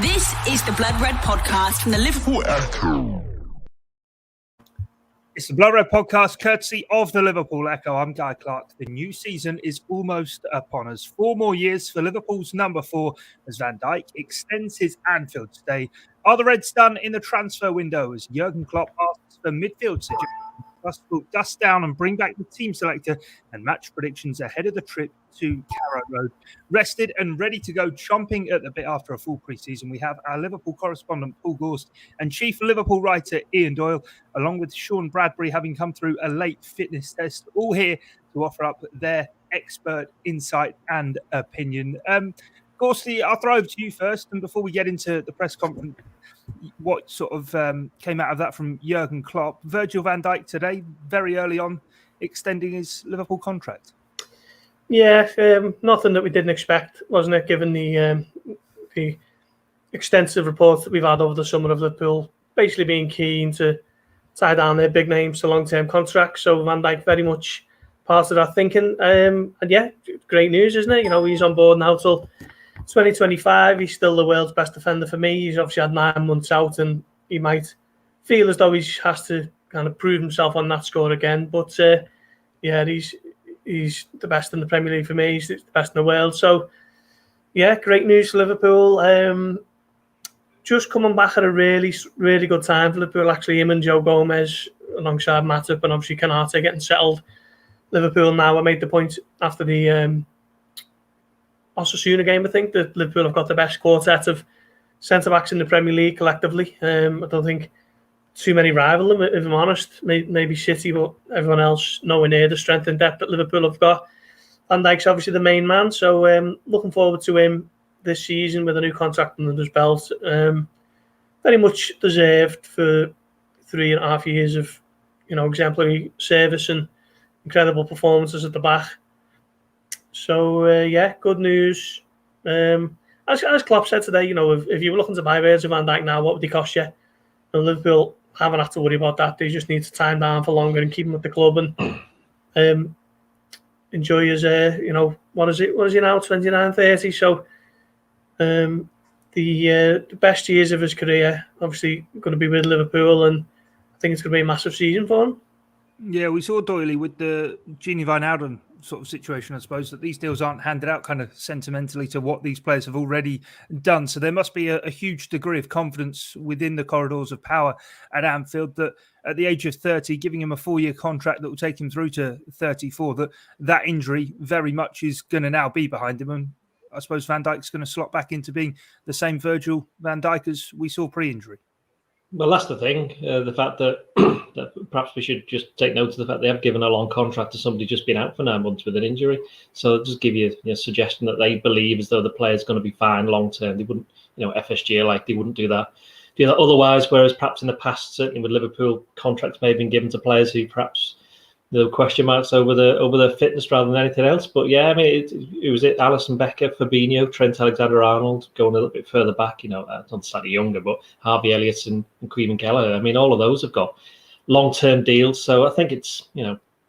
This is the Blood Red podcast from the Liverpool Echo. It's the Blood Red podcast, courtesy of the Liverpool Echo. I'm Guy Clarke. The new season is almost upon us. 4 more years for Liverpool's number 4 as Van Dijk extends his Anfield stay. Are the Reds done in the transfer window as Jurgen Klopp asks for midfield suggestions? Will dust down and bring back the team selector and match predictions ahead of the trip to Carrow Road. Rested and ready to go, chomping at the bit after a full pre-season, we have our Liverpool correspondent Paul Gorst and chief Liverpool writer Ian Doyle, along with Sean Bradbury, having come through a late fitness test, all here to offer up their expert insight and opinion. Gorsty, I'll throw over to you first, and before we get into the press conference, what sort of came out of that from Jurgen Klopp? Virgil van Dijk today, very early on, extending his Liverpool contract. Yeah, nothing that we didn't expect, wasn't it? Given the extensive reports that we've had over the summer of Liverpool, basically being keen to tie down their big names to long-term contracts. So Van Dijk very much part of that thinking. And yeah, great news, isn't it? You know, he's on board now till 2025. He's still the world's best defender for me. He's obviously had 9 months out, and he might feel as though he has to kind of prove himself on that score again. But yeah, he's the best in the Premier League for me. He's the best in the world. So yeah, great news for Liverpool. Just coming back at a really, really good time for Liverpool. Actually, him and Joe Gomez alongside Matip and obviously Canate getting settled. Liverpool now, I made the point after the Osasuna game, I think, that Liverpool have got the best quartet of centre-backs in the Premier League collectively. I don't think too many rival them, if I'm honest. Maybe City, but everyone else nowhere near the strength and depth that Liverpool have got. Van Dijk's obviously the main man, so looking forward to him this season with a new contract under his belt. Very much deserved for 3.5 years of, exemplary service and incredible performances at the back. So, yeah, good news. As Klopp said today, if you were looking to buy Virgil van Dijk now, what would he cost you? And Liverpool haven't had to worry about that. They just need to tie him down for longer and keep him at the club and enjoy his, what is he now, 29, 30? So the best years of his career, obviously, going to be with Liverpool, and I think it's going to be a massive season for him. Yeah, we saw Doyle with the Gini Wijnaldum sort of situation, I suppose, that these deals aren't handed out kind of sentimentally to what these players have already done. So there must be a huge degree of confidence within the corridors of power at Anfield that at the age of 30, giving him a 4-year contract that will take him through to 34, that injury very much is going to now be behind him. And I suppose Van Dijk's going to slot back into being the same Virgil van Dijk as we saw pre-injury. Well, that's the thing. The fact that, that perhaps we should just take note of the fact they have given a long contract to somebody just been out for 9 months with an injury. So it'll just give you a suggestion that they believe as though the player's going to be fine long term. They wouldn't, FSG they wouldn't do that otherwise. Whereas perhaps in the past, certainly with Liverpool, contracts may have been given to players who perhaps there were question marks over their fitness rather than anything else. But yeah, I mean, it was Alisson Becker, Fabinho, Trent Alexander-Arnold, going a little bit further back, not slightly younger, but Harvey Elliott and Queven Keller. I mean, all of those have got long-term deals. So I think it's,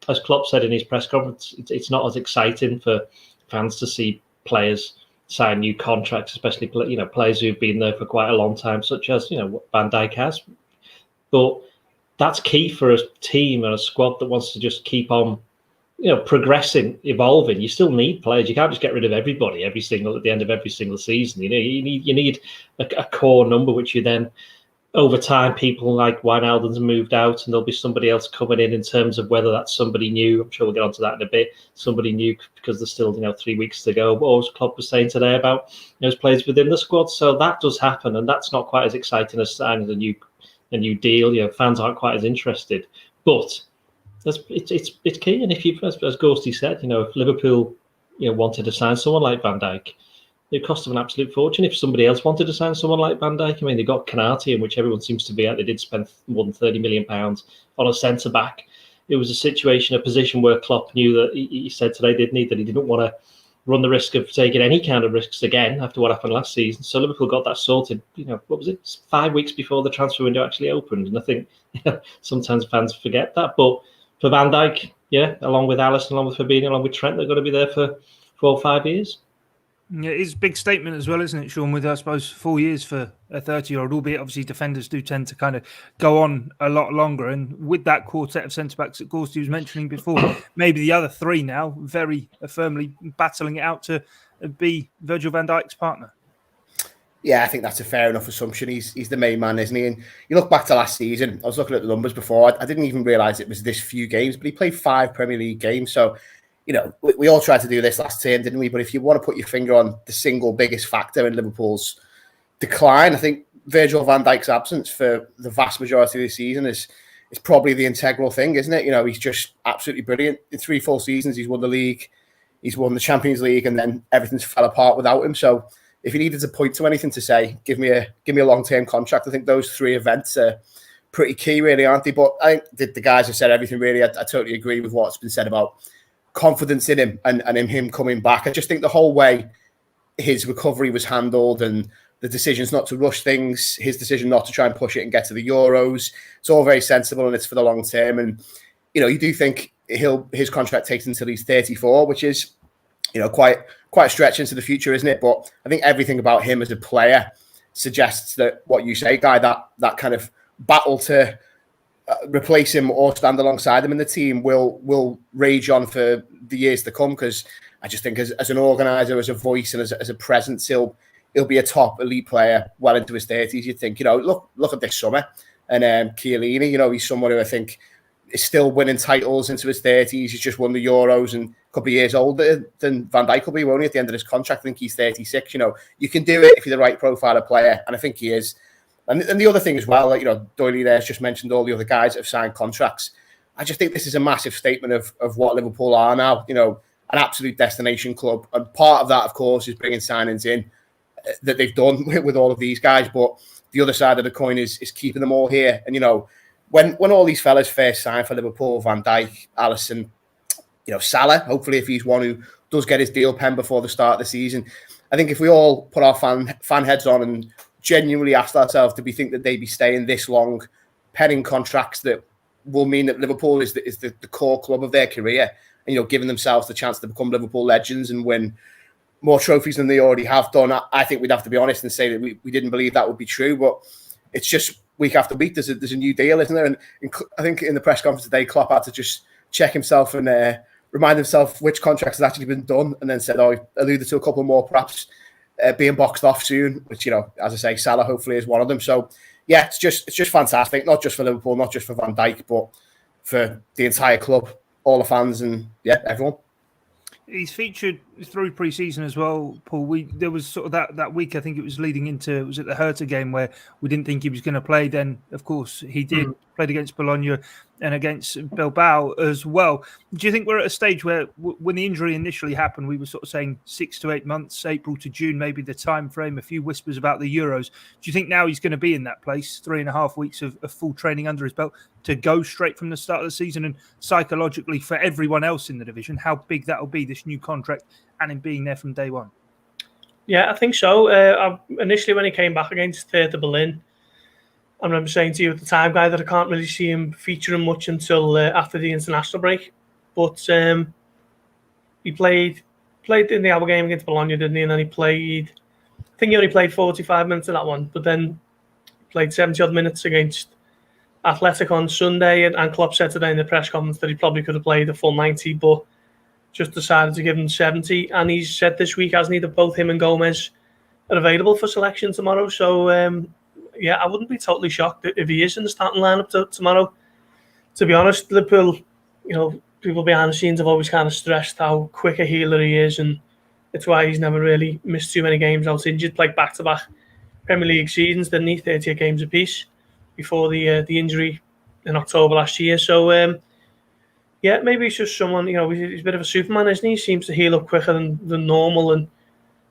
as Klopp said in his press conference, it's not as exciting for fans to see players sign new contracts, especially, players who've been there for quite a long time, such as, Van Dijk has. But that's key for a team and a squad that wants to just keep on, progressing, evolving. You still need players. You can't just get rid of everybody at the end of every single season. You need a core number, which you then, over time, people like Wijnaldum's moved out, and there'll be somebody else coming in terms of whether that's somebody new. I'm sure we'll get onto that in a bit. Somebody new because there's still 3 weeks to go. But as Klopp was saying today about those players within the squad, so that does happen, and that's not quite as exciting as signing a new deal. Fans aren't quite as interested, but it's key. And if you, as Ghosty said, if Liverpool wanted to sign someone like Van Dijk, it cost them an absolute fortune. If somebody else wanted to sign someone like Van Dijk, I mean, they got Canate, in which everyone seems to be at. They did spend more than £30 million on a centre back. It was a position where Klopp knew that he said today, didn't he, that he didn't want to run the risk of taking any kind of risks again after what happened last season. So Liverpool got that sorted, what was it, 5 weeks before the transfer window actually opened. And I think sometimes fans forget that. But for Van Dijk, along with Alisson, along with Fabinho, along with Trent, they're going to be there for 4 or 5 years. Yeah, it's a big statement as well, isn't it, Sean, with, I suppose, 4 years for a 30-year-old, albeit obviously defenders do tend to kind of go on a lot longer. And with that quartet of centre-backs that Gorst was mentioning before, maybe the other three now very firmly battling it out to be Virgil van Dijk's partner. Yeah, I think that's a fair enough assumption. He's the main man, isn't he? And you look back to last season, I was looking at the numbers before. I didn't even realise it was this few games, but he played 5 Premier League games. So, you know, we all tried to do this last term, didn't we? But if you want to put your finger on the single biggest factor in Liverpool's decline, I think Virgil van Dijk's absence for the vast majority of the season is probably the integral thing, isn't it? You know, he's just absolutely brilliant. In 3 full seasons, he's won the league, he's won the Champions League, and then everything's fell apart without him. So if you needed to point to anything to say, give me a long-term contract. I think those 3 events are pretty key, really, aren't they? But I think the guys have said everything, really. I totally agree with what's been said about confidence in him and in him coming back. I just think the whole way his recovery was handled and the decisions not to rush things, his decision not to try and push it and get to the Euros, it's all very sensible and it's for the long term. And, you know, you do think his contract takes until he's 34, which is, you know, quite a stretch into the future, isn't it? But I think everything about him as a player suggests that what you say, Guy, that kind of battle to replace him or stand alongside him in the team will rage on for the years to come, because I just think as an organizer, as a voice, and as a presence, he'll be a top elite player well into his 30s. You'd think, you know, look at this summer, and Chiellini, you know, he's someone who I think is still winning titles into his 30s. He's just won the Euros and a couple of years older than Van Dijk will be, only at the end of his contract. I think he's 36. You know, you can do it if you're the right profile of player, and I think he is. And the other thing as well, like, you know, Doyle there's just mentioned all the other guys that have signed contracts. I just think this is a massive statement of what Liverpool are now, you know, an absolute destination club. And part of that, of course, is bringing signings in that they've done with all of these guys. But the other side of the coin is keeping them all here. And, you know, when all these fellas first signed for Liverpool, Van Dijk, Alisson, you know, Salah, hopefully if he's one who does get his deal penned before the start of the season, I think if we all put our fan heads on and genuinely asked ourselves, do we think that they'd be staying this long, penning contracts that will mean that Liverpool is the core club of their career, and, you know, giving themselves the chance to become Liverpool legends and win more trophies than they already have done? I think we'd have to be honest and say that we didn't believe that would be true, but it's just week after week there's a new deal, isn't there? And I think in the press conference today, Klopp had to just check himself and remind himself which contracts had actually been done, and then said, alluded to a couple more perhaps being boxed off soon, which, you know, as I say, Salah hopefully is one of them. So yeah, it's just fantastic, not just for Liverpool, not just for Van Dijk, but for the entire club, all the fans, and yeah, everyone. He's featured through pre-season as well, Paul. There was sort of that week, I think it was leading into, was it the Hertha game, where we didn't think he was going to play. Then, of course, he did. Played against Bologna and against Bilbao as well. Do you think we're at a stage where, when the injury initially happened, we were sort of saying 6 to 8 months, April to June, maybe the time frame, a few whispers about the Euros. Do you think now he's going to be in that place, 3.5 weeks of full training under his belt, to go straight from the start of the season? And psychologically, for everyone else in the division, how big that will be, this new contract, and him being there from day one? Yeah, I think so. Initially, when he came back against Hertha Berlin, I remember saying to you at the time, Guy, that I can't really see him featuring much until after the international break. But he played in the Alba game against Bologna, didn't he? And then I think he only played 45 minutes of that one, but then played 70-odd minutes against Athletic on Sunday. And Klopp said today in the press conference that he probably could have played a full 90, but just decided to give him 70. And he's said this week, hasn't he, that both him and Gomez are available for selection tomorrow. So, yeah, I wouldn't be totally shocked if he is in the starting lineup tomorrow. To be honest, Liverpool, you know, people behind the scenes have always kind of stressed how quick a healer he is, and it's why he's never really missed too many games out injured. Played back-to-back Premier League seasons, didn't he? 38 games apiece before the injury in October last year. So, yeah, maybe he's just someone, you know, he's a bit of a Superman, isn't he? He seems to heal up quicker than normal. And,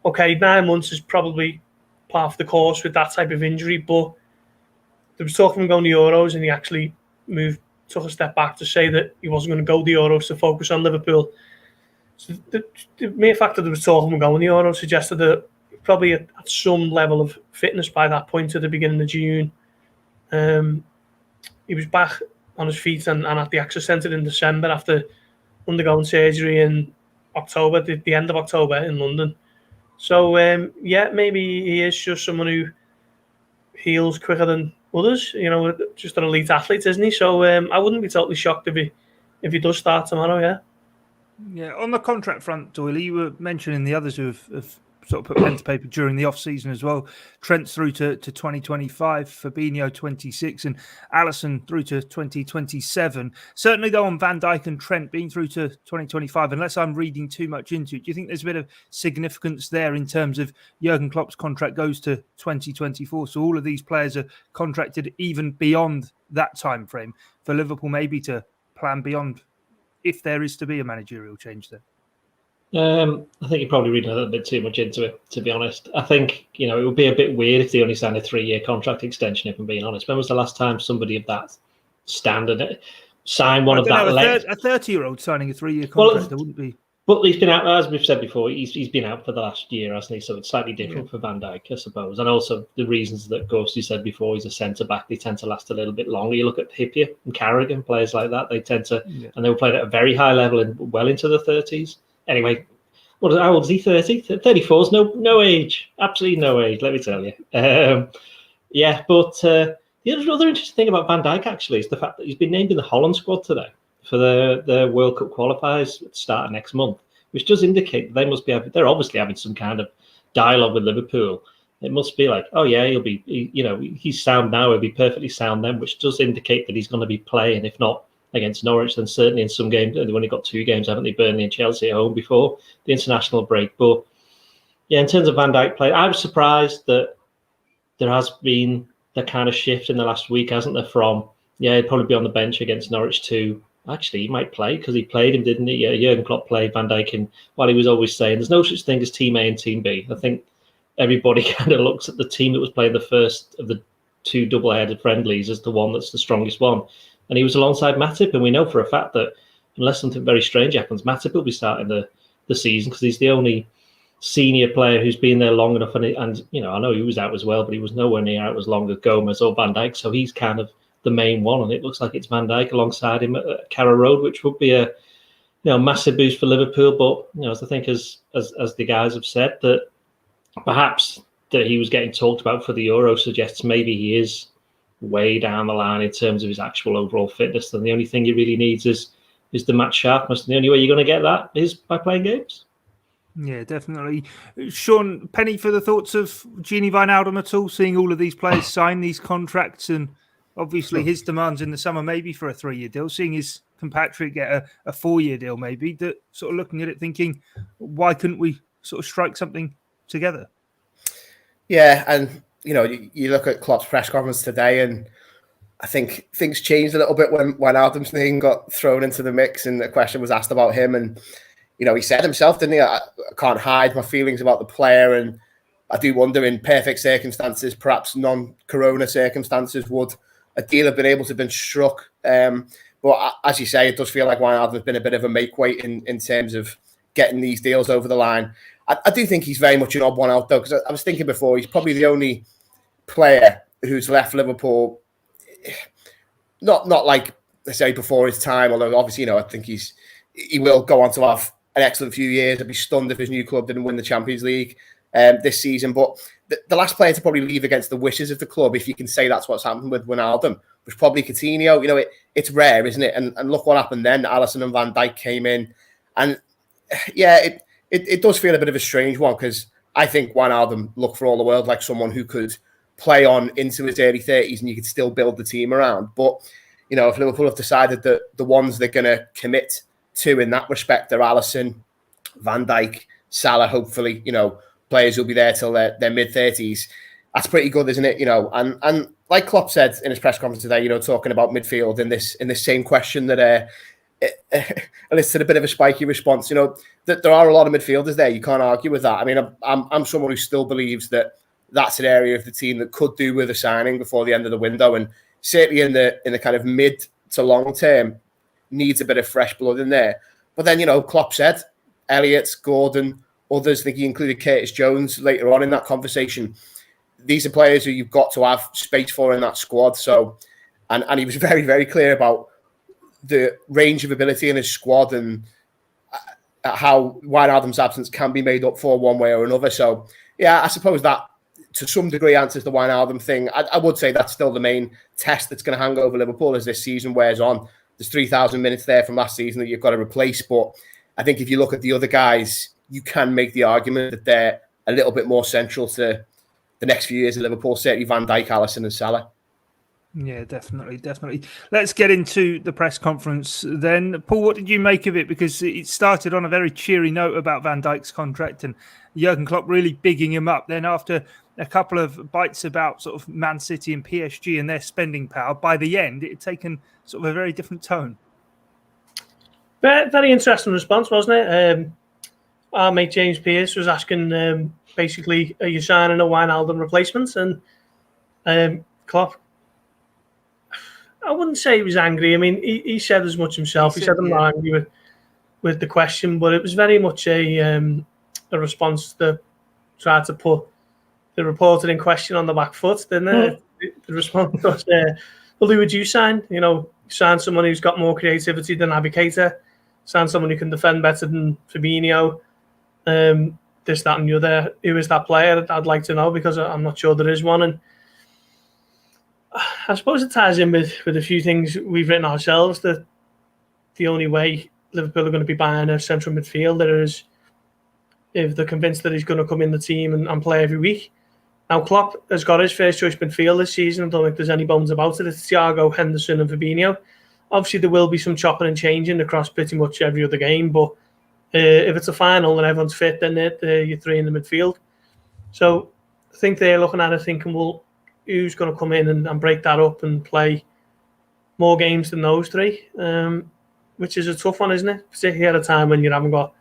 okay, 9 months is probably part of the course with that type of injury, but there was talk of him going to Euros, and he actually took a step back to say that he wasn't going to go to the Euros to focus on Liverpool. So the mere fact that there was talk of him going to the Euros suggested that probably at some level of fitness by that point at the beginning of June. He was back on his feet and at the Access Centre in December after undergoing surgery in October, the end of October in London. So, maybe he is just someone who heals quicker than others. Just an elite athlete, isn't he? So, I wouldn't be totally shocked if he does start tomorrow. Yeah. Yeah, on the contract front, Doyle, you were mentioning the others who have sort of put pen to paper during the off-season as well. Trent's through to 2025, Fabinho 26, and Alisson through to 2027. Certainly, though, on Van Dijk and Trent being through to 2025, unless I'm reading too much into it, do you think there's a bit of significance there in terms of Jurgen Klopp's contract goes to 2024? So all of these players are contracted even beyond that time frame for Liverpool maybe to plan beyond if there is to be a managerial change there? I think you're probably reading a little bit too much into it, to be honest. I think, it would be a bit weird if they only signed a 3-year contract extension, if I'm being honest. When was the last time somebody of that standard signed one of that length? A 30-year-old signing a 3-year contract, there wouldn't be. But he's been out, as we've said before, he's been out for the last year, hasn't he? So it's slightly different for Van Dijk, I suppose. And also the reasons that Gorst said before, he's a centre-back, they tend to last a little bit longer. You look at Hippier and Carragher, players like that, they tend to, and they were playing at a very high level and well into the 30s. Anyway, how old is he, 30? 34 is no age, absolutely no age, let me tell you. But the other interesting thing about Van Dijk, actually, is the fact that he's been named in the Holland squad today for the World Cup qualifiers at the start of next month, which does indicate that they're obviously having some kind of dialogue with Liverpool. It must be like, oh yeah, he's sound now, he'll be perfectly sound then, which does indicate that he's going to be playing, if not against Norwich, then certainly in some games. They've only got 2 games, haven't they? Burnley and Chelsea at home before the international break. But yeah, in terms of Van Dijk play, I was surprised that there has been the kind of shift in the last week, hasn't there? From, he'd probably be on the bench against Norwich to, actually, he might play because he played him, didn't he? Yeah, Jurgen Klopp played Van Dijk in, while he was always saying there's no such thing as Team A and Team B. I think everybody kind of looks at the team that was playing the first of the 2 double-headed friendlies as the one that's the strongest one. And he was alongside Matip, and we know for a fact that unless something very strange happens, Matip will be starting the season because he's the only senior player who's been there long enough. And I know he was out as well, but he was nowhere near out as long as Gomez or Van Dijk. So he's kind of the main one, and it looks like it's Van Dijk alongside him at Carrow Road, which would be a massive boost for Liverpool. But as I think as the guys have said, that perhaps that he was getting talked about for the Euro suggests maybe he is way down the line in terms of his actual overall fitness. Then the only thing he really needs is the match sharpness, and the only way you're going to get that is by playing games. Yeah, definitely. Sean, penny for the thoughts of Gini Wijnaldum at all, seeing all of these players sign these contracts, and obviously his demands in the summer maybe for a 3-year deal, seeing his compatriot get a 4-year deal maybe, that sort of looking at it thinking, why couldn't we sort of strike something together? Yeah, and you look at Klopp's press conference today, and I think things changed a little bit when Wijnaldum's name got thrown into the mix and the question was asked about him. And, he said himself, didn't he? I can't hide my feelings about the player. And I do wonder, in perfect circumstances, perhaps non-corona circumstances, would a deal have been able to have been struck? But as you say, it does feel like Wijnaldum's been a bit of a make-weight in terms of getting these deals over the line. I do think he's very much an odd one out, though, because I was thinking before, he's probably the only player who's left Liverpool, not like I say before his time, although obviously, I think he will go on to have an excellent few years. I'd be stunned if his new club didn't win the Champions League this season. But the last player to probably leave against the wishes of the club, if you can say that's what's happened with Wijnaldum, was probably Coutinho. It's rare, isn't it? And look what happened then. Alisson and Van Dijk came in. And yeah, it does feel a bit of a strange one, because I think Wijnaldum looked for all the world like someone who could play on into his early 30s and you could still build the team around. But, if Liverpool have decided that the ones they're going to commit to in that respect are Alisson, Van Dijk, Salah, hopefully, players who'll be there till their mid-30s, that's pretty good, isn't it? And like Klopp said in his press conference today, talking about midfield in this same question that elicited a bit of a spiky response, that there are a lot of midfielders there. You can't argue with that. I mean, I'm someone who still believes that that's an area of the team that could do with a signing before the end of the window, and certainly in the kind of mid to long term needs a bit of fresh blood in there. But then, Klopp said Elliott, Gordon, others, I think he included Curtis Jones later on in that conversation. These are players who you've got to have space for in that squad. So, and he was very, very clear about the range of ability in his squad. And how Wijnaldum's absence can be made up for one way or another. So, yeah, I suppose that to some degree answers the Wijnaldum thing. I would say that's still the main test that's going to hang over Liverpool as this season wears on. There's 3,000 minutes there from last season that you've got to replace. But I think if you look at the other guys, you can make the argument that they're a little bit more central to the next few years of Liverpool, certainly Van Dijk, Alisson and Salah. Yeah, definitely. Let's get into the press conference then. Paul, what did you make of it? Because it started on a very cheery note about Van Dijk's contract and Jurgen Klopp really bigging him up. Then after a couple of bites about sort of Man City and PSG and their spending power, by the end, it had taken sort of a very different tone. Very interesting response, wasn't it? Our mate James Pearce was asking, basically, are you signing a Wijnaldum replacement? And Klopp, I wouldn't say he was angry. I mean, he said as much himself. He said I'm not angry with the question, but it was very much a response that tried to put the reporter in question on the back foot, didn't it? The response was, well, who would you sign? You know, sign someone who's got more creativity than Naby Keita, sign someone who can defend better than Fabinho, this, that and the other. Who is that player? I'd like to know, because I'm not sure there is one. And I suppose it ties in with a few things we've written ourselves, that the only way Liverpool are going to be buying a central midfielder is if they're convinced that he's going to come in the team and play every week. Now, Klopp has got his first choice midfield this season. I don't think there's any bones about it. It's Thiago, Henderson and Fabinho. Obviously, there will be some chopping and changing across pretty much every other game, but if it's a final and everyone's fit, then you're three in the midfield. So I think they're looking at it thinking, well, who's going to come in and break that up and play more games than those three, which is a tough one, isn't it? Particularly at a time when you haven't got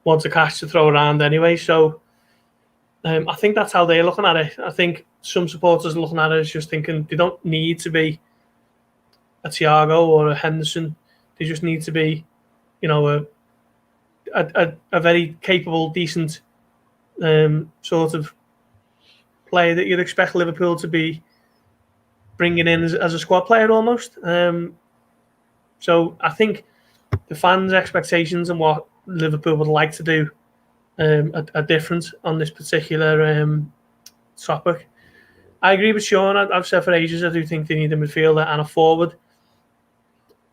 wads of cash to throw around anyway. So I think that's how they're looking at it. I think some supporters are looking at it as just thinking they don't need to be a Thiago or a Henderson. They just need to be, you know, a very capable, decent sort of player that you'd expect Liverpool to be bringing in as a squad player almost. So I think the fans' expectations and what Liverpool would like to do are different on this particular topic. I agree with Sean. I've said for ages I do think they need a midfielder and a forward.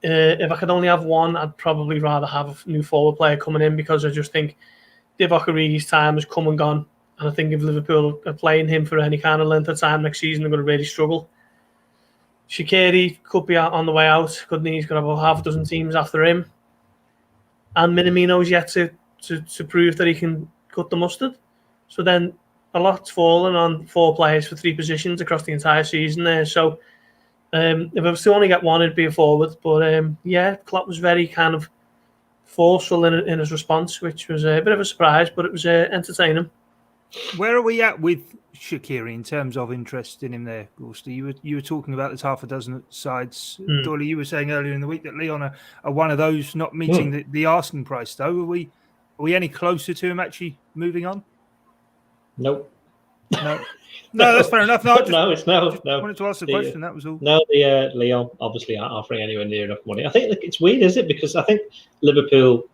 If I could only have one, I'd probably rather have a new forward player coming in, because I just think Divock Origi's time has come and gone. And I think if Liverpool are playing him for any kind of length of time next season, they're going to really struggle. Shaqiri could be on the way out, couldn't he? He's going to have half a dozen teams after him. And Minamino's yet to prove that he can cut the mustard. So then a lot's fallen on 4 players for 3 positions across the entire season there. So if I was to only get one, it'd be a forward. But yeah, Klopp was very kind of forceful in his response, which was a bit of a surprise, but it was entertaining. Where are we at with Shaqiri in terms of interest in him there, Gorst? You were talking about there's half a dozen sides. Doyle, you were saying earlier in the week that Lyon are one of those not meeting the asking price, though. Are we any closer to him actually moving on? Nope. No, that's fair enough. No, it's no. I wanted to ask the question, that was all. No, the Lyon obviously aren't offering anywhere near enough money. I think it's weird, is it? Because I think Liverpool,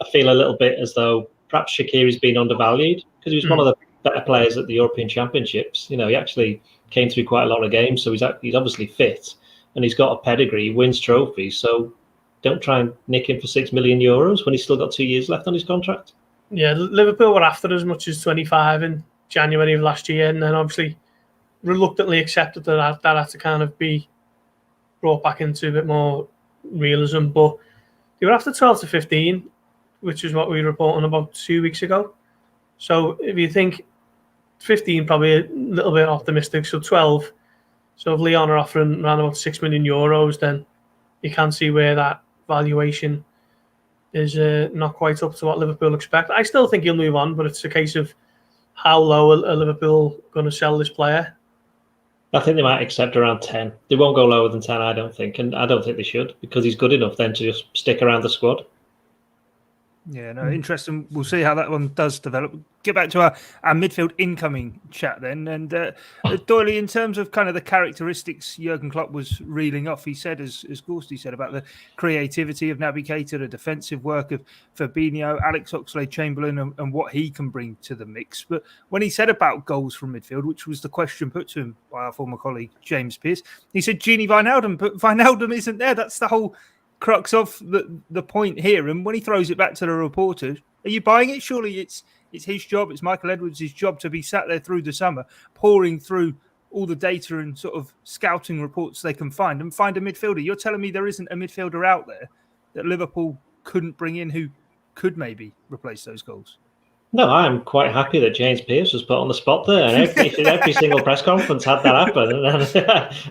I feel a little bit as though perhaps Shaqiri's been undervalued, because he was one of the better players at the European Championships. You know, he actually came through quite a lot of games, so he's obviously fit and he's got a pedigree, he wins trophies. So don't try and nick him for €6 million when he's still got 2 years left on his contract. Yeah, Liverpool were after as much as 25 in January of last year, and then obviously reluctantly accepted that had to kind of be brought back into a bit more realism. But they were after 12 to 15, which is what we were reporting about 2 weeks ago. So if you think 15, probably a little bit optimistic, so 12. So if Lyon are offering around about €6 million, then you can see where that valuation is not quite up to what Liverpool expect. I still think he'll move on, but it's a case of how low are Liverpool going to sell this player? I think they might accept around 10. They won't go lower than 10, I don't think. And I don't think they should, because he's good enough then to just stick around the squad. Yeah, no, interesting. We'll see how that one does develop. Get back to our midfield incoming chat then. And Doyle, in terms of kind of the characteristics Jurgen Klopp was reeling off, he said, as Gorst said, about the creativity of Naby Keita, the defensive work of Fabinho, Alex Oxlade-Chamberlain, and what he can bring to the mix. But when he said about goals from midfield, which was the question put to him by our former colleague James Pearce, he said Gini Wijnaldum, but Wijnaldum isn't there. That's the whole crux of the point here. And when he throws it back to the reporters, are you buying it? Surely it's his job, it's Michael Edwards' job to be sat there through the summer, pouring through all the data and sort of scouting reports they can find and find a midfielder. You're telling me there isn't a midfielder out there that Liverpool couldn't bring in who could maybe replace those goals? No, I'm quite happy that James Pearce was put on the spot there, and every single press conference had that happen. And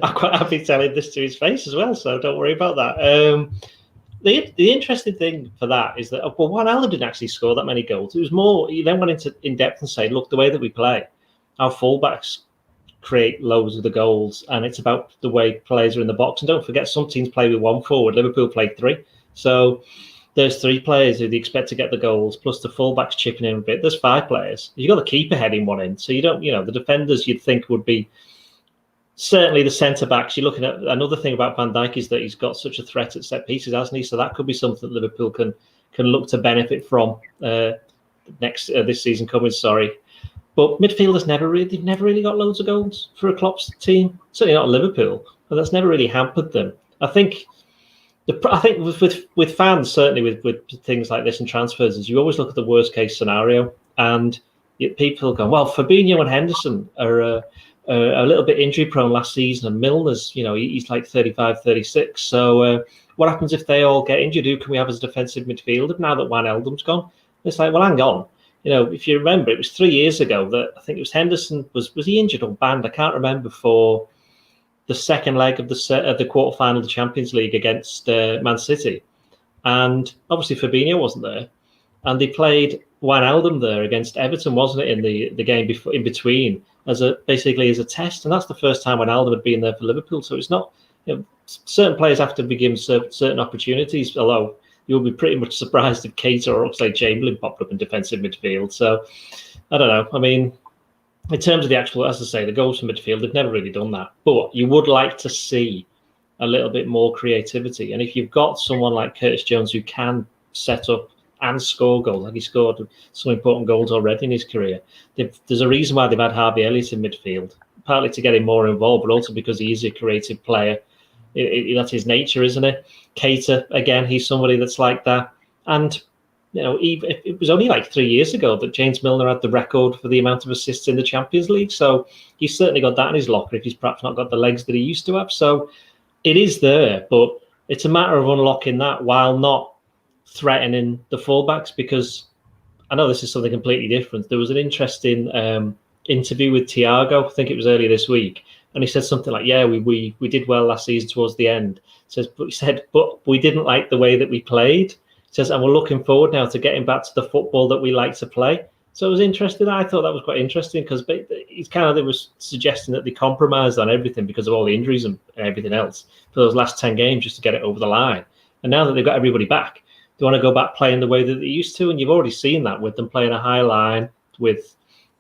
I'm quite happy telling this to his face as well, so don't worry about that. The interesting thing for that is that Wijnaldum didn't actually score that many goals. It was more, he then went in depth and said, look, the way that we play, our fullbacks create loads of the goals, and it's about the way players are in the box. And don't forget, some teams play with one forward. Liverpool played three. So there's three players who they expect to get the goals, plus the fullbacks chipping in a bit. There's five players. You've got the keeper heading one in. So you don't, the defenders you'd think would be certainly the centre-backs. You're looking at another thing about Van Dijk is that he's got such a threat at set pieces, hasn't he? So that could be something that Liverpool can look to benefit from this season coming, But midfielders they've never really got loads of goals for a Klopp's team. Certainly not Liverpool. But that's never really hampered them. I think with fans, certainly with things like this and transfers, is you always look at the worst case scenario, and people go, well, Fabinho and Henderson are a little bit injury prone last season, and Milner's, he's like 35, 36. So what happens if they all get injured? Who can we have as a defensive midfielder now that Wijnaldum's gone? It's like, well, hang on. If you remember, it was 3 years ago that I think it was Henderson was he injured or banned? I can't remember, for the second leg of the quarter-final of the Champions League against Man City. And obviously Fabinho wasn't there. And they played Wijnaldum there against Everton, wasn't it, in the game in between, basically as a test. And that's the first time Wijnaldum had been there for Liverpool. So it's not, certain players have to be given certain opportunities, although you'll be pretty much surprised if Keita or Oxlade-Chamberlain popped up in defensive midfield. So I don't know. I mean, in terms of the actual, as I say, the goals from midfield, they've never really done that. But you would like to see a little bit more creativity. And if you've got someone like Curtis Jones who can set up and score goals, like he scored some important goals already in his career, there's a reason why they've had Harvey Elliott in midfield, partly to get him more involved, but also because he is a creative player. That's his nature, isn't it? Keita, again, he's somebody that's like that. And it was only like 3 years ago that James Milner had the record for the amount of assists in the Champions League. So he's certainly got that in his locker if he's perhaps not got the legs that he used to have. So it is there, but it's a matter of unlocking that while not threatening the fullbacks, because I know this is something completely different. There was an interesting interview with Thiago, I think it was earlier this week, and he said something like, yeah, we did well last season towards the end. He said, but we didn't like the way that we played. Says, and we're looking forward now to getting back to the football that we like to play. So it was interesting. I thought that was quite interesting because they was suggesting that they compromised on everything because of all the injuries and everything else for those last 10 games just to get it over the line. And now that they've got everybody back, they want to go back playing the way that they used to. And you've already seen that with them playing a high line with,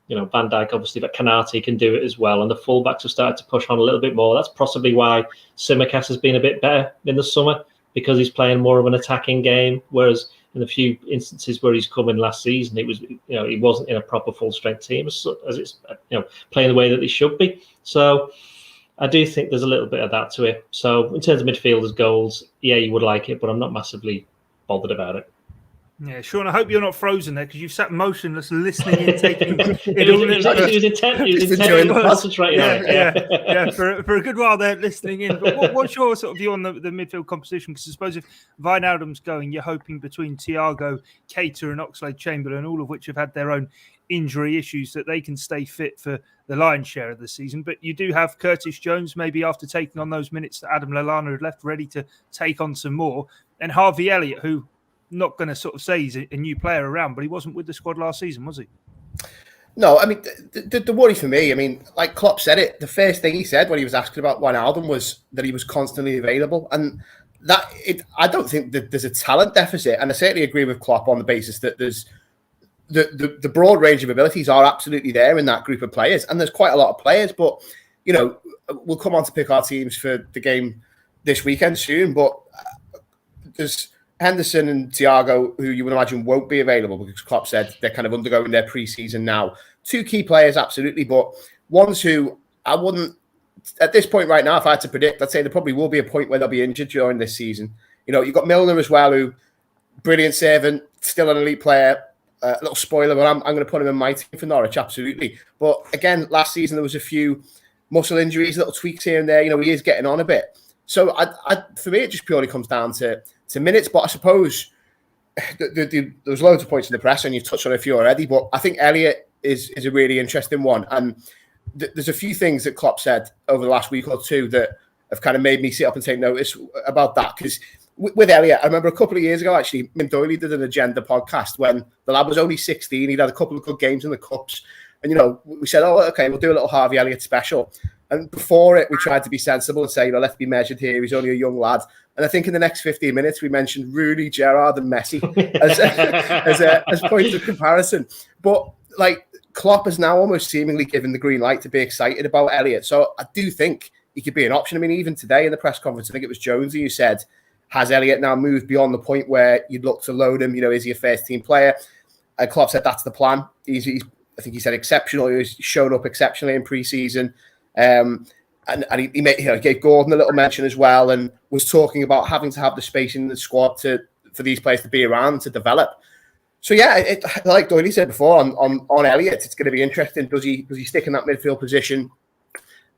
Van Dijk, obviously, but Konate can do it as well. And the fullbacks have started to push on a little bit more. That's possibly why Tsimikas has been a bit better in the summer, because he's playing more of an attacking game, whereas in the few instances where he's come in last season, it was, he wasn't in a proper full strength team as it's, playing the way that he should be. So I do think there's a little bit of that to it. So in terms of midfielders' goals, yeah, you would like it, but I'm not massively bothered about it. Yeah, Sean, I hope you're not frozen there because you've sat motionless listening and taking He was intent concentrating on it. Yeah, for a good while there listening in. But what's your sort of view on the midfield composition? Because I suppose if Wijnaldum's going, you're hoping between Thiago, Keita and Oxlade-Chamberlain, all of which have had their own injury issues, that they can stay fit for the lion's share of the season. But you do have Curtis Jones, maybe after taking on those minutes that Adam Lallana had left, ready to take on some more. And Harvey Elliott, who, not going to sort of say he's a new player around, but he wasn't with the squad last season, was he? No, I mean, the worry for me, like Klopp said it, the first thing he said when he was asking about Wijnaldum was that he was constantly available. And I don't think that there's a talent deficit, and I certainly agree with Klopp on the basis that there's the broad range of abilities are absolutely there in that group of players, and there's quite a lot of players. But we'll come on to pick our teams for the game this weekend soon. But there's Henderson and Thiago, who you would imagine won't be available because Klopp said they're kind of undergoing their pre-season now. Two key players, absolutely, but ones who I wouldn't, at this point right now, if I had to predict, I'd say there probably will be a point where they'll be injured during this season. You've got Milner as well, who, brilliant servant, still an elite player. A little spoiler, but I'm going to put him in my team for Norwich, absolutely. But again, last season there was a few muscle injuries, little tweaks here and there. He is getting on a bit. So for me, it just purely comes down to minutes. But I suppose there's loads of points in the press, and you've touched on a few already. But I think Elliott is a really interesting one. And there's a few things that Klopp said over the last week or two that have kind of made me sit up and take notice about that. Because with Elliott, I remember a couple of years ago, actually, me and Doyle did an Agenda podcast when the lad was only 16. He'd had a couple of good games in the Cups. And, we said, oh, okay, we'll do a little Harvey Elliott special. And before it, we tried to be sensible and say, let's be measured here. He's only a young lad. And I think in the next 15 minutes, we mentioned Rooney, Gerrard and Messi as points of comparison. But, Klopp has now almost seemingly given the green light to be excited about Elliott. So I do think he could be an option. I mean, even today in the press conference, I think it was Jonesy who said, has Elliott now moved beyond the point where you'd look to load him? Is he a first-team player? And Klopp said that's the plan. He's I think he said exceptional. He showed up exceptionally in pre-season. And he gave Gordon a little mention as well, and was talking about having to have the space in the squad for these players to be around to develop. So yeah, like Doyle said before on Elliott, it's going to be interesting. Does he stick in that midfield position?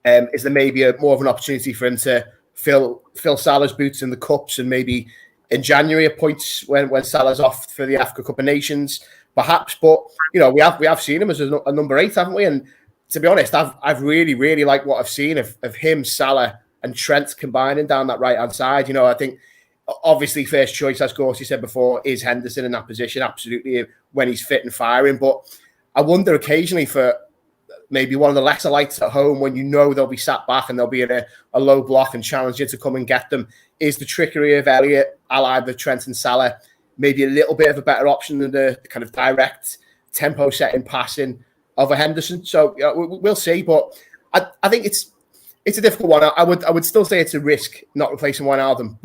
Is there maybe more of an opportunity for him to fill Salah's boots in the cups, and maybe in January at points when Salah's off for the Africa Cup of Nations, perhaps? But we have seen him as a number 8, haven't we? And to be honest, I've really, really liked what I've seen of him, Salah, and Trent combining down that right hand side. I think obviously first choice, as Gorst said before, is Henderson in that position, absolutely, when he's fit and firing. But I wonder occasionally for maybe one of the lesser lights at home, when they'll be sat back and they'll be in a low block and challenge you to come and get them, is the trickery of Elliott, allied with Trent and Salah, maybe a little bit of a better option than the kind of direct tempo setting passing of a Henderson. So we'll see, but I think it's a difficult one. I would still say it's a risk not replacing Wijnaldum,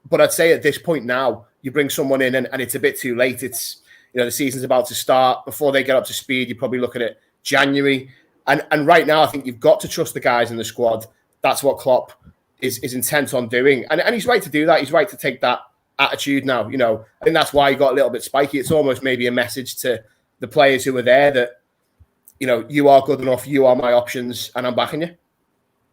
but I'd say at this point now, you bring someone in and it's a bit too late. It's the season's about to start. Before they get up to speed, you're probably looking at January. And right now, I think you've got to trust the guys in the squad. That's what Klopp is intent on doing. And he's right to do that. He's right to take that attitude now. I think that's why he got a little bit spiky. It's almost maybe a message to the players who were there that, you are good enough, you are my options, and I'm backing you.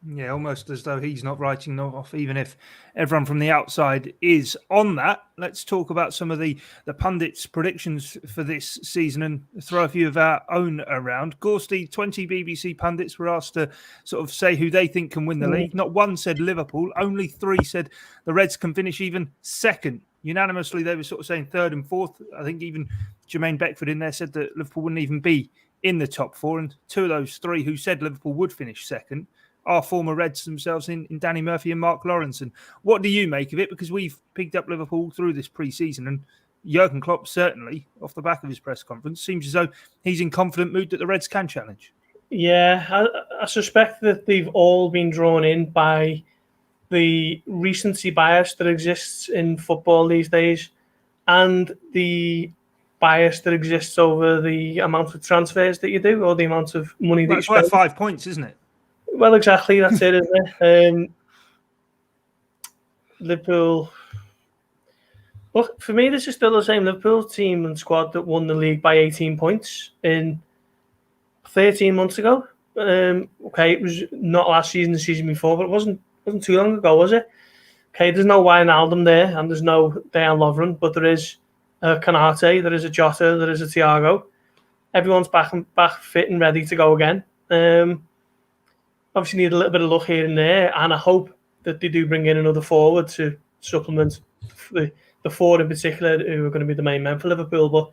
Yeah, almost as though he's not writing them off, even if everyone from the outside is on that. Let's talk about some of the pundits' predictions for this season and throw a few of our own around. Gorsty, 20 BBC pundits were asked to sort of say who they think can win the league. Not one said Liverpool, only 3 said the Reds can finish even second. Unanimously, they were sort of saying third and fourth. I think even Jermaine Beckford in there said that Liverpool wouldn't even be in the top 4. And 2 of those 3 who said Liverpool would finish second are former Reds themselves in Danny Murphy and Mark Lawrence. And what do you make of it? Because we've picked up Liverpool through this pre-season, and Jurgen Klopp certainly, off the back of his press conference, seems as though he's in confident mood that the Reds can challenge. Yeah, I suspect that they've all been drawn in by the recency bias that exists in football these days, and the bias that exists over the amount of transfers that you do, or the amount of money that you spend. It's like 5 points, isn't it? Well, exactly. That's it, isn't it? Liverpool. Well, for me, this is still the same Liverpool team and squad that won the league by 18 points in 13 months ago. Okay, it was not last season, the season before, but it wasn't too long ago, was it? Okay, there's no Wijnaldum there, and there's no Dejan Lovren, but there is a Konate, there is a Jota, there is a Thiago. Everyone's back fit and ready to go again. Obviously need a little bit of luck here and there, and I hope that they do bring in another forward to supplement the 4 in particular who are going to be the main men for Liverpool. But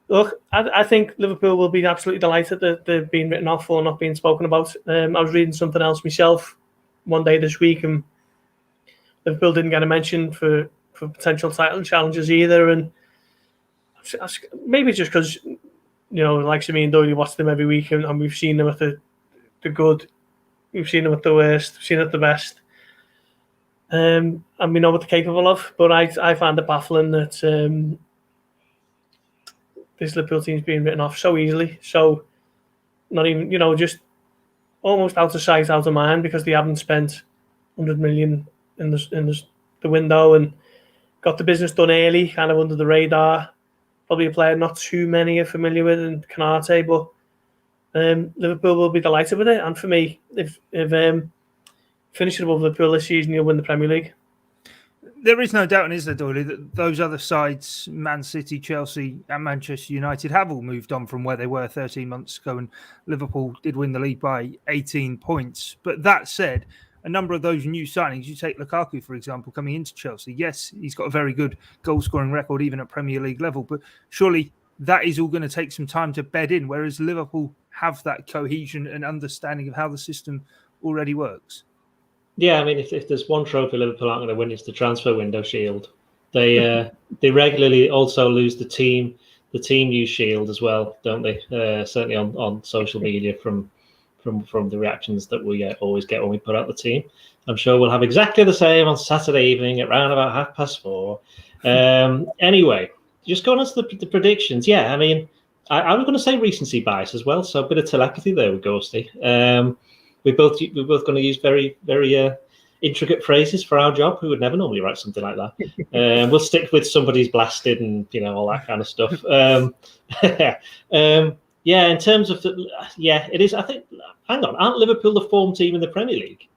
look, I think Liverpool will be absolutely delighted that they've been written off or not being spoken about. I was reading something else myself one day this week, and Liverpool didn't get a mention for potential title challenges either, and maybe just because like me and Doyle, watch them every week, and we've seen them at the good, we've seen them at the worst, we've seen them at the best, and we know what they're capable of. But I find it baffling that this Liverpool team's being written off so easily, so not even just almost out of sight, out of mind, because they haven't spent 100 million in the window and got the business done early, kind of under the radar. Probably a player not too many are familiar with, in Canate, but Liverpool will be delighted with it. And for me, if finishing above Liverpool this season, you'll win the Premier League. There is no doubt, is there, Doyle, that those other sides, Man City, Chelsea and Manchester United, have all moved on from where they were 13 months ago, and Liverpool did win the league by 18 points. But that said, a number of those new signings, you take Lukaku, for example, coming into Chelsea. Yes, he's got a very good goal-scoring record, even at Premier League level, but surely that is all going to take some time to bed in, whereas Liverpool have that cohesion and understanding of how the system already works. Yeah, I mean, if there's one trophy Liverpool aren't going to win, it's the transfer window shield. They regularly also lose the team use shield as well, don't they? Certainly on social media from the reactions that we always get when we put out the team. I'm sure we'll have exactly the same on Saturday evening at around about 4:30. Anyway, just going on to the predictions. Yeah, I mean, I was going to say recency bias as well, so a bit of telepathy there with Gorsty. We're both going to use very, very intricate phrases for our job. We would never normally write something like that. We'll stick with somebody's blasted and all that kind of stuff. Yeah, in terms of it is. I think. Hang on, aren't Liverpool the form team in the Premier League?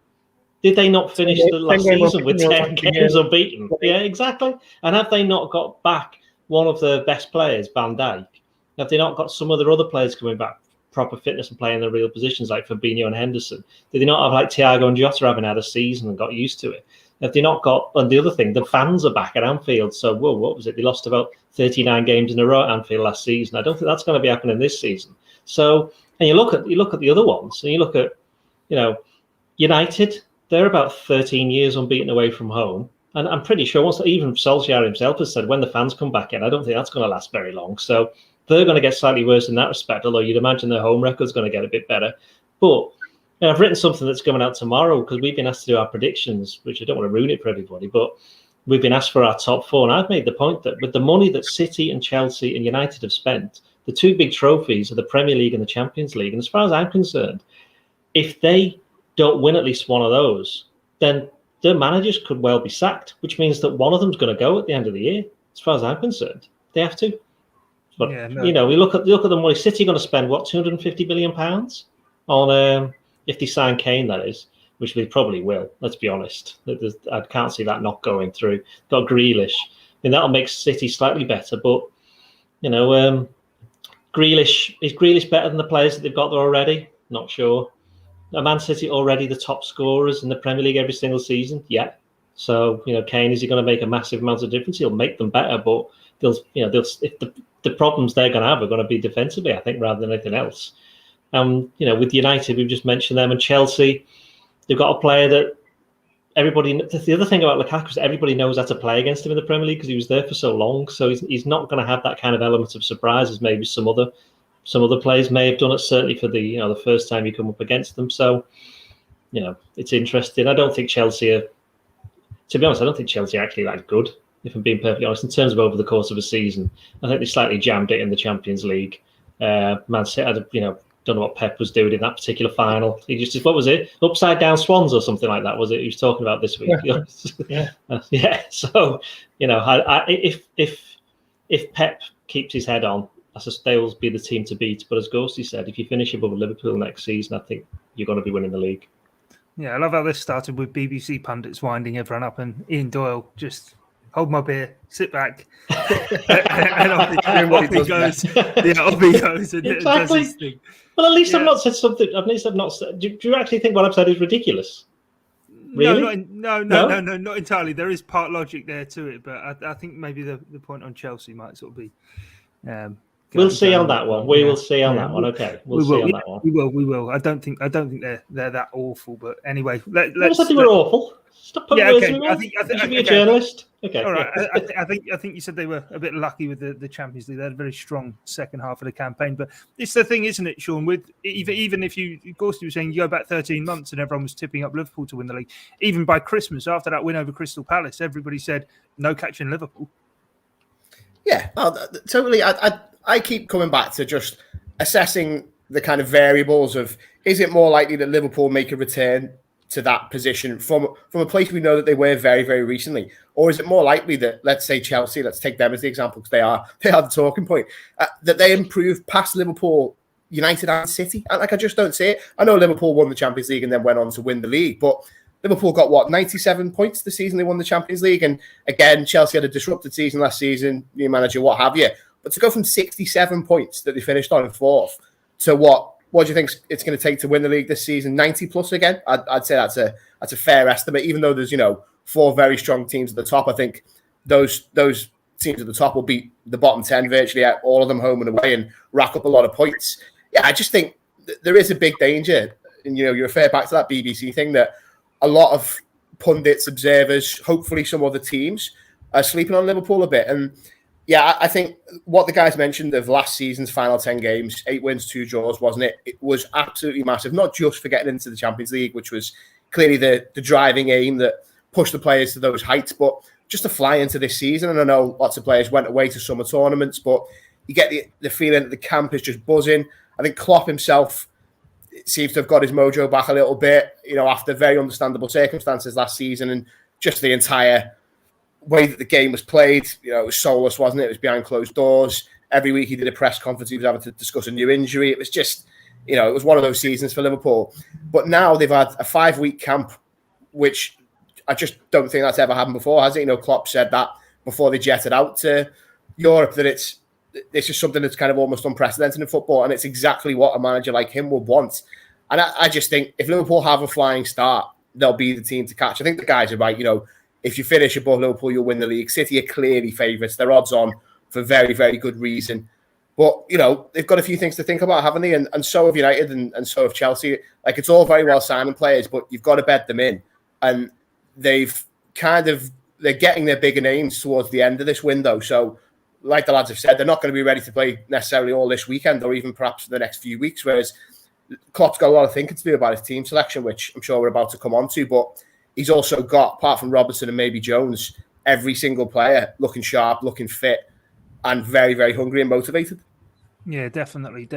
Did they not finish the last season with 10 games unbeaten? Yeah, exactly. And have they not got back one of the best players, Van Dijk? Have they not got some of their other players coming back proper fitness and playing their real positions like Fabinho and Henderson? Did they not have like Thiago and Jota having had a season and got used to it? Have they not got? And the other thing, the fans are back at Anfield. So, what was it? They lost about 39 games in a row at Anfield last season. I don't think that's going to be happening this season. So, and you look at the other ones, and you look at, United. They're about 13 years unbeaten away from home, and I'm pretty sure even Solskjaer himself has said when the fans come back in, I don't think that's going to last very long. So they're going to get slightly worse in that respect. Although you'd imagine their home record's going to get a bit better. But I've written something that's coming out tomorrow because we've been asked to do our predictions, which I don't want to ruin it for everybody, but we've been asked for our top four. And I've made the point that with the money that City and Chelsea and United have spent, the two big trophies are the Premier League and the Champions League. And as far as I'm concerned, if they don't win at least one of those, then their managers could well be sacked, which means that one of them's going to go at the end of the year. As far as I'm concerned, they have to. But we look at the money. City going to spend what, £250 million on if they sign Kane, that is, which they probably will. Let's be honest. I can't see that not going through. Got Grealish. I mean, that'll make City slightly better, but Grealish is Grealish better than the players that they've got there already? Not sure. Are Man City already the top scorers in the Premier League every single season? Yeah. So Kane, is he going to make a massive amount of difference? He'll make them better, but they'll if the problems they're going to have are going to be defensively, I think, rather than anything else. With United, we've just mentioned them, and Chelsea, they've got a player that everybody. The other thing about Lukaku is everybody knows how to play against him in the Premier League because he was there for so long. So he's not going to have that kind of element of surprise as maybe some other players may have done it. Certainly for the first time you come up against them. So it's interesting. I don't think Chelsea are. To be honest, I don't think Chelsea are actually that good. If I'm being perfectly honest, in terms of over the course of a season, I think they slightly jammed it in the Champions League. Man City, don't know what Pep was doing in that particular final. He just, what was it? Upside down swans or something like that, was it? He was talking about this week. Yeah. So, if Pep keeps his head on, I suspect they will be the team to beat. But as Gorsty said, if you finish above Liverpool next season, I think you're going to be winning the league. Yeah, I love how this started with BBC pundits winding everyone up and Ian Doyle just hold my beer, sit back, and off he goes. Yeah, off he goes and does his thing. Well, at least I've not said something. At least I've not said. Do you actually think what I've said is ridiculous? Really? No, not entirely. There is part logic there to it, but I think maybe the point on Chelsea might sort of be We'll see on that one. We will see on that one. Okay, we'll see on that one. We will. I don't think they're that awful. But anyway, let's. I think we're awful. Stop putting words in my mouth. You should be a journalist. Okay. All right. I think you said they were a bit lucky with the Champions League. They had a very strong second half of the campaign. But it's the thing, isn't it, Sean? With even if Gorst was saying you go back 13 months and everyone was tipping up Liverpool to win the league. Even by Christmas, after that win over Crystal Palace, everybody said no catching Liverpool. Yeah, totally. I keep coming back to just assessing the kind of variables of, is it more likely that Liverpool make a return to that position from a place we know that they were very, very recently? Or is it more likely that, let's say Chelsea, let's take them as the example because they are the talking point, that they improve past Liverpool, United and City? I just don't see it. I know Liverpool won the Champions League and then went on to win the league, but Liverpool got 97 points the season they won the Champions League. And again, Chelsea had a disrupted season last season, new manager, what have you. But to go from 67 points that they finished on in fourth to what do you think it's going to take to win the league this season? 90 plus again? I'd say that's a fair estimate, even though there's, 4 very strong teams at the top. I think those teams at the top will beat the bottom 10 virtually, all of them home and away, and rack up a lot of points. Yeah, I just think there is a big danger. And, you refer back to that BBC thing that a lot of pundits, observers, hopefully some other teams are sleeping on Liverpool a bit. And yeah, I think what the guys mentioned of last season's final 10 games, 8 wins, 2 draws, wasn't it? It was absolutely massive, not just for getting into the Champions League, which was clearly the driving aim that pushed the players to those heights, but just to fly into this season. And I know lots of players went away to summer tournaments, but you get the feeling that the camp is just buzzing. I think Klopp himself seems to have got his mojo back a little bit, after very understandable circumstances last season, and just the entire way that the game was played. It was soulless, wasn't it? It was behind closed doors. Every week he did a press conference, he was having to discuss a new injury. It was just, it was one of those seasons for Liverpool. But now they've had a 5-week camp, which I just don't think that's ever happened before, has it? Klopp said that before they jetted out to Europe, that this is something that's kind of almost unprecedented in football, and it's exactly what a manager like him would want. And I just think if Liverpool have a flying start, they'll be the team to catch. I think the guys are right. If you finish above Liverpool, you'll win the league. City are clearly favourites. They're odds on for very, very good reason. But, they've got a few things to think about, haven't they? And so have United and so have Chelsea. It's all very well signing players, but you've got to bet them in. And they're getting their bigger names towards the end of this window. So, like the lads have said, they're not going to be ready to play necessarily all this weekend or even perhaps for the next few weeks, whereas Klopp's got a lot of thinking to do about his team selection, which I'm sure we're about to come on to, but he's also got, apart from Robertson and maybe Jones, every single player looking sharp, looking fit, and very, very hungry and motivated. Yeah, definitely.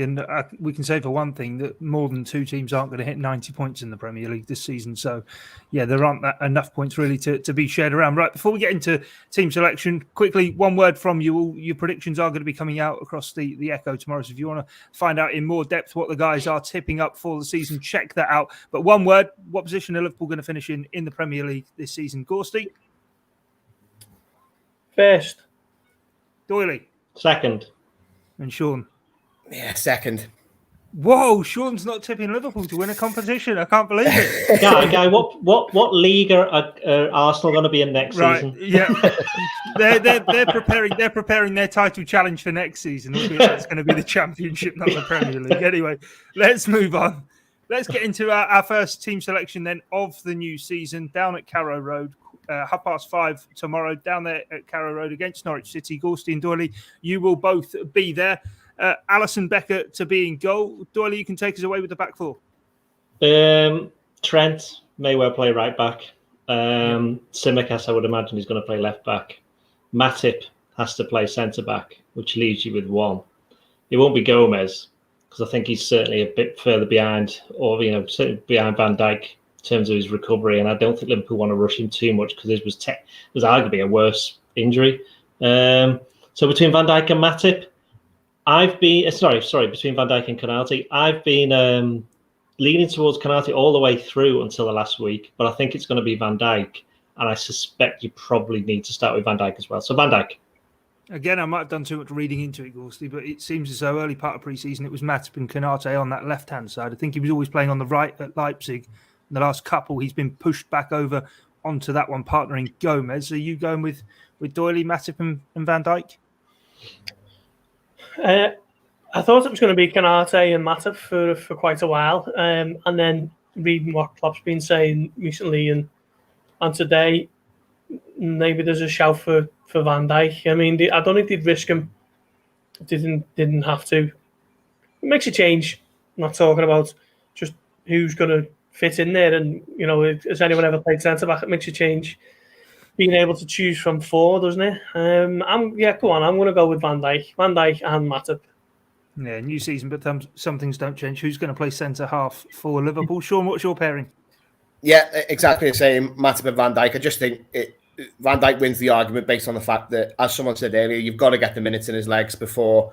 And we can say for one thing that more than 2 teams aren't going to hit 90 points in the Premier League this season. So, yeah, there aren't enough points really to be shared around. Right, before we get into team selection, quickly, one word from you. All your predictions are going to be coming out across the Echo tomorrow. So if you want to find out in more depth what the guys are tipping up for the season, check that out. But one word, what position are Liverpool going to finish in the Premier League this season? Gorsty? First. Doyle? Second. And Sean? Yeah, second. Whoa, Sean's not tipping Liverpool to win a competition. I can't believe it. Guy, what league are Arsenal going to be in next season? Yeah, they're preparing their title challenge for next season. It's going to be the Championship, not the Premier League. Anyway, let's move on. Let's get into our first team selection then of the new season down at Carrow Road. 5:30 tomorrow down there at Carrow Road against Norwich City. Gorst and Doyle, you will both be there. Alisson Becker to be in goal. Doyle, you can take us away with the back four. Trent may well play right back. Tsimikas, I would imagine, is going to play left back. Matip has to play centre back, which leaves you with one. It won't be Gomez because I think he's certainly a bit further behind, or certainly behind Van Dijk in terms of his recovery, and I don't think Liverpool want to rush him too much because it was arguably a worse injury. So between Van Dijk and Matip, between Van Dijk and Konate, I've been leaning towards Konate all the way through until the last week, but I think it's going to be Van Dijk, and I suspect you probably need to start with Van Dijk as well. So Van Dijk. Again, I might have done too much reading into it, Gorsty, but it seems as though early part of pre-season it was Matip and Konate on that left-hand side. I think he was always playing on the right at Leipzig. In the last couple, he's been pushed back over onto that one, partnering Gomez. Are you going with Doyle, Matip and Van Dijk? I thought it was going to be Canate and Matip for quite a while, and then reading what Klopp's been saying recently and today, maybe there's a shout for Van Dijk. I mean, I don't think they'd risk him. Didn't have to. It makes a change. I'm not talking about just who's going to fit in there, and has anyone ever played centre back? It makes a change. Being able to choose from four, doesn't it? Come on. I'm going to go with Van Dijk and Matip. Yeah, new season, but some things don't change. Who's going to play centre half for Liverpool? Sean, what's your pairing? Yeah, exactly the same. Matip and Van Dijk. I just think Van Dijk wins the argument based on the fact that, as someone said earlier, you've got to get the minutes in his legs before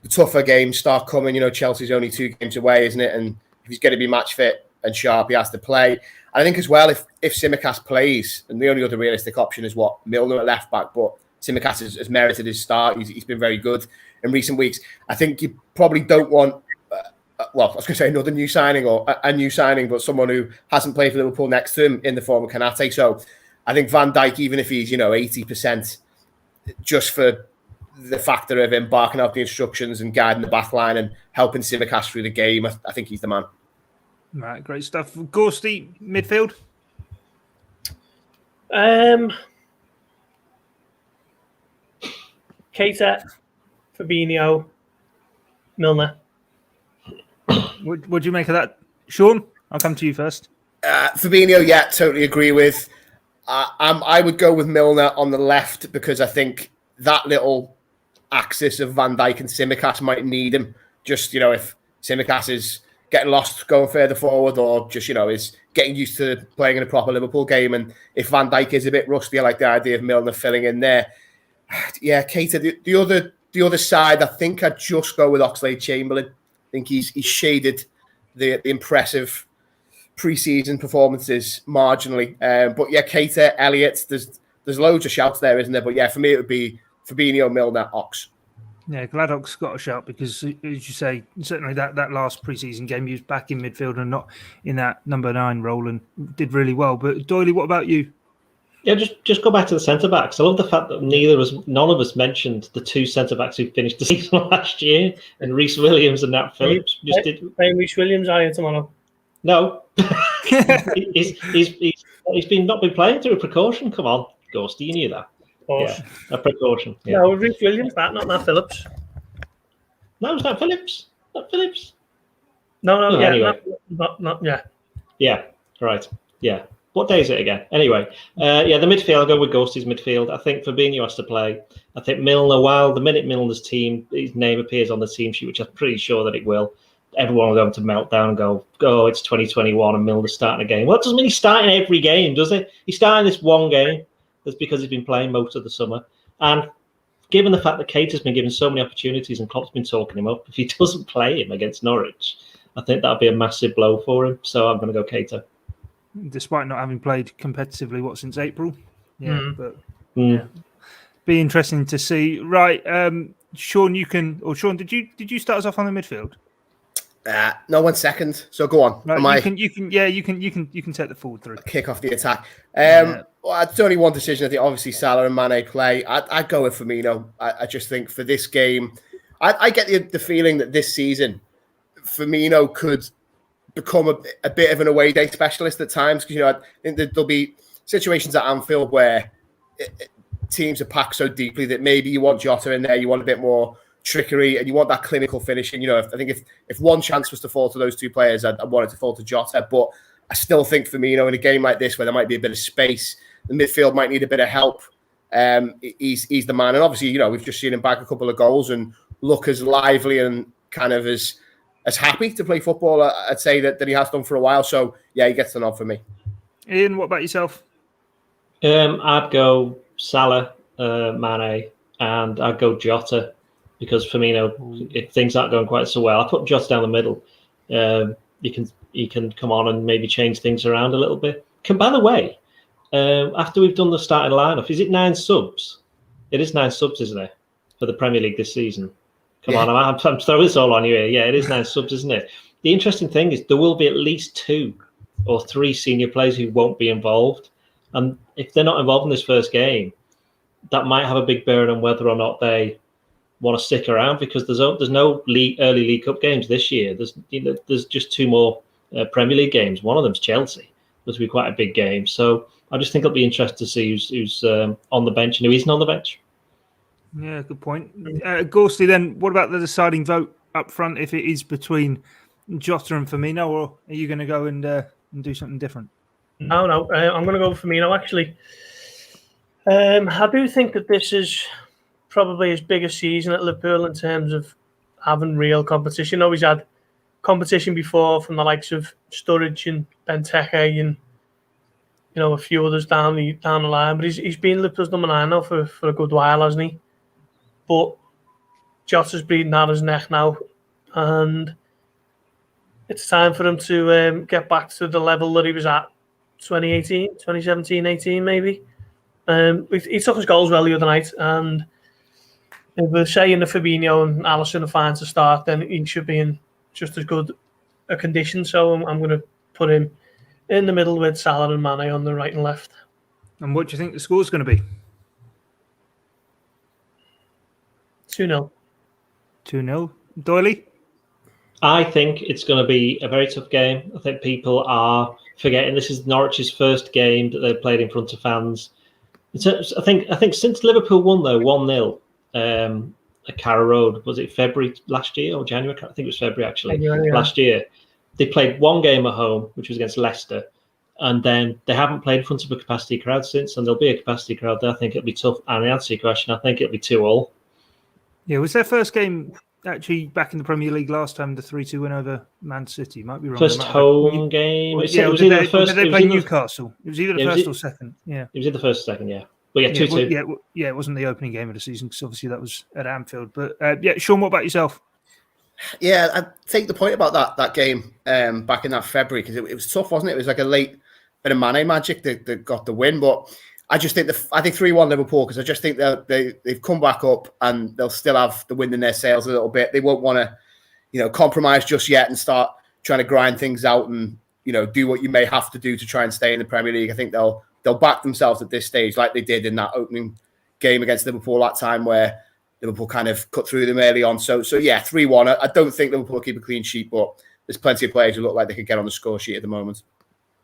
the tougher games start coming. Chelsea's only 2 games away, isn't it? And if he's going to be match fit and sharp, he has to play. And I think as well, if Tsimikas plays, and the only other realistic option is Milner at left back, but Tsimikas has merited his start. He's been very good in recent weeks. I think you probably don't want, I was going to say another new signing or a new signing, but someone who hasn't played for Liverpool next to him in the form of Canate. So I think Van Dijk, even if he's 80%, just for the factor of him barking out the instructions and guiding the back line and helping Tsimikas through the game, I think he's the man. Right, great stuff. Gorsty, midfield? Keita, Fabinho, Milner. What do you make of that? Sean, I'll come to you first. Fabinho, yeah, totally agree with. I would go with Milner on the left because I think that little axis of Van Dijk and Tsimikas might need him. Just, if Tsimikas is getting lost going further forward or just, is getting used to playing in a proper Liverpool game. And if Van Dijk is a bit rusty, I like the idea of Milner filling in there. Yeah, Keita, the other side, I think I'd just go with Oxlade-Chamberlain. I think he's shaded the impressive pre-season performances marginally. But yeah, Keita, Elliott, there's loads of shouts there, isn't there? But yeah, for me, it would be Fabinho, Milner, Ox. Yeah, glad Ox got a shout because, as you say, certainly that last pre-season game, he was back in midfield and not in that number 9 role and did really well. But Doyle, what about you? Yeah, just go back to the centre-backs. I love the fact that none of us mentioned the 2 centre-backs who finished the season last year, and Reece Williams and Nat Phillips. Playing Reece Williams, are you, tomorrow? No. he's not been playing through a precaution. Come on, Gorst, you knew that. Yeah, a precaution. Yeah. No, Reece Williams, not Nat Phillips. No, it's not Phillips. Not Phillips. No, yeah, anyway. not yeah. Yeah, right. Yeah. What day is it again? Anyway, the midfield, I'll go with Ghosty's midfield. I think Fabinho has to play. I think Milner, while the minute Milner's his name appears on the team sheet, which I'm pretty sure that it will, everyone will go to meltdown and go, it's 2021 and Milner's starting a game. Well, it doesn't mean he's starting every game, does it? He's starting this one game. That's because he's been playing most of the summer. And given the fact that Keita's been given so many opportunities and Klopp's been talking him up, if he doesn't play him against Norwich, I think that'll be a massive blow for him. So I'm going to go Keita. Despite not having played competitively, since April? Yeah, yeah. Be interesting to see. Right, Sean, Sean, did you start us off on the midfield? No, 1 second. So go on. Right, you can take the forward through. Kick off the attack. Well, it's only one decision. I think obviously Salah and Mane play. I'd go with Firmino. I just think for this game, I get the feeling that this season, Firmino could become a bit of an away day specialist at times because I think that there'll be situations at Anfield where teams are packed so deeply that maybe you want Jota in there, you want a bit more trickery, and you want that clinical finishing. I think if one chance was to fall to those 2 players, I'd want it to fall to Jota. But I still think Firmino in a game like this where there might be a bit of space, the midfield might need a bit of help. He's the man, and obviously we've just seen him bag a couple of goals and look as lively and kind of as happy to play football. I'd say that he has done for a while. So yeah, he gets the nod for me. Ian, what about yourself? I'd go Salah, Mane, and I'd go Jota because Firmino, if things aren't going quite so well, I put Jota down the middle. He can come on and maybe change things around a little bit. By the way, after we've done the starting lineup, is it 9 subs? It is 9 subs, isn't it, for the Premier League this season? Come on, I'm throwing this all on you here. Yeah, it is 9 subs, isn't it? The interesting thing is there will be at least 2 or 3 senior players who won't be involved. And if they're not involved in this first game, that might have a big bearing on whether or not they want to stick around, because there's no early League Cup games this year. There's just 2 more Premier League games. One of them's Chelsea, which will be quite a big game. So I just think it'll be interesting to see who's on the bench and who isn't on the bench. Yeah, good point. Gorsty, then, what about the deciding vote up front if it is between Jota and Firmino, or are you going to go and do something different? No, I'm going to go with Firmino, actually. I do think that this is probably his biggest season at Liverpool in terms of having real competition. He's had competition before from the likes of Sturridge and Benteke and a few others down the line, but he's been Liverpool's number 9 now for a good while, hasn't he? But Jota's breathing down his neck now, and it's time for him to get back to the level that he was at 2017, 18 maybe. He took his goals well the other night, and if we're saying that Fabinho and Alisson are fine to start, then he should be in just as good a condition. So I'm going to put him in the middle with Salah and Mane on the right and left. And what do you think the score's going to be? 2-0. 2-0. Doyle? I think it's going to be a very tough game. I think people are forgetting this is Norwich's first game that they've played in front of fans. I think since Liverpool won, though, 1-0 at Carrow Road, was it February last year or January? I think it was February, actually, last year. They played 1 game at home, which was against Leicester, and then they haven't played in front of a capacity crowd since, and there'll be a capacity crowd there. I think it'll be tough. And the answer to your question, I think it'll be 2-2. Yeah, was their first game actually back in the Premier League last time, the 3-2 win over Man City? Might be wrong. First home game? Yeah, it was either the first. They played Newcastle. It was either the first or second. Yeah, it was either the first or second. Yeah, but 2-2. Yeah, it wasn't the opening game of the season because obviously that was at Anfield. But Sean, what about yourself? Yeah, I take the point about that game back in that February, because it was tough, wasn't it? It was like a late bit of Mane magic that got the win, but I just think I think 3-1 Liverpool, because I just think they've come back up and they'll still have the wind in their sails a little bit. They won't want to, compromise just yet and start trying to grind things out and do what you may have to do to try and stay in the Premier League. I think they'll back themselves at this stage, like they did in that opening game against Liverpool that time, where Liverpool kind of cut through them early on. So yeah, 3-1. I don't think Liverpool will keep a clean sheet, but there's plenty of players who look like they could get on the score sheet at the moment.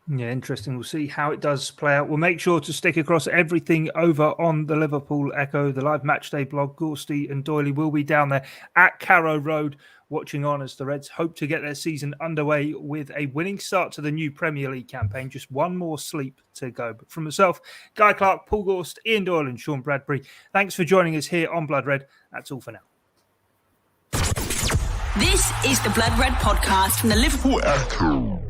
Yeah, interesting. We'll see how it does play out. We'll make sure to stick across everything over on the Liverpool Echo, the live matchday blog. Gorsty and Doyle will be down there at Carrow Road watching on as the Reds hope to get their season underway with a winning start to the new Premier League campaign. Just one more sleep to go. But from myself, Guy Clarke, Paul Gorst, Ian Doyle and Sean Bradbury, thanks for joining us here on Blood Red. That's all for now. This is the Blood Red podcast from the Liverpool Echo.